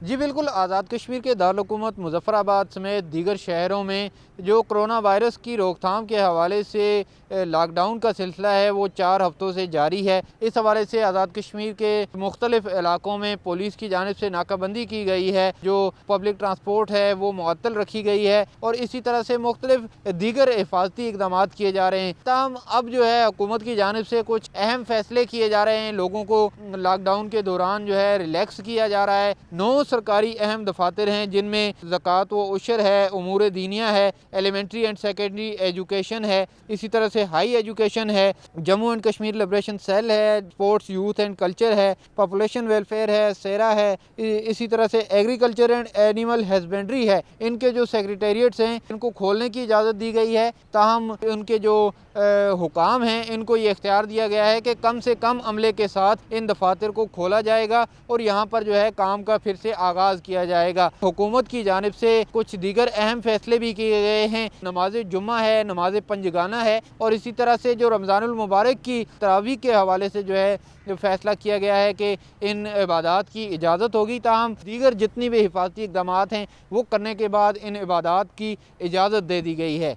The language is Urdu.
جی بالکل، آزاد کشمیر کے دارالحکومت مظفر آباد سمیت دیگر شہروں میں جو کرونا وائرس کی روک تھام کے حوالے سے لاک ڈاؤن کا سلسلہ ہے وہ 4 ہفتوں سے جاری ہے۔ اس حوالے سے آزاد کشمیر کے مختلف علاقوں میں پولیس کی جانب سے ناکہ بندی کی گئی ہے، جو پبلک ٹرانسپورٹ ہے وہ معطل رکھی گئی ہے اور اسی طرح سے مختلف دیگر حفاظتی اقدامات کیے جا رہے ہیں۔ تاہم اب جو ہے حکومت کی جانب سے کچھ اہم فیصلے کیے جا رہے ہیں، لوگوں کو لاک ڈاؤن کے دوران جو ہے ریلیکس کیا جا رہا ہے۔ 9 سرکاری اہم دفاتر ہیں جن میں زکوٰۃ و عشر ہے، امور دینیہ ہے، ایلیمنٹری اینڈ سیکنڈری ایجوکیشن ہے، اسی طرح سے ہائی ایجوکیشن ہے، Jammu and Kashmir liberation cell ہے، اسپورٹس یوتھ اینڈ کلچر ہے، پاپولیشن ویلفیئر ہے، سیرا ہے، اسی طرح سے ایگریکلچر اینڈ اینیمل ہسبینڈری ہے۔ ان کے جو سیکریٹریٹس ہیں ان کو کھولنے کی اجازت دی گئی ہے، تاہم ان کے جو حکام ہیں ان کو یہ اختیار دیا گیا ہے کہ کم سے کم عملے کے ساتھ ان دفاتر کو کھولا جائے گا اور یہاں پر جو ہے کام کا پھر سے آغاز کیا جائے گا۔ حکومت کی جانب سے کچھ دیگر اہم فیصلے بھی کیے گئے ہیں، نماز جمعہ ہے، نماز پنجگانہ ہے اور اسی طرح سے جو رمضان المبارک کی تراویح کے حوالے سے جو ہے فیصلہ کیا گیا ہے کہ ان عبادات کی اجازت ہوگی، تاہم دیگر جتنی بھی حفاظتی اقدامات ہیں وہ کرنے کے بعد ان عبادات کی اجازت دے دی گئی ہے۔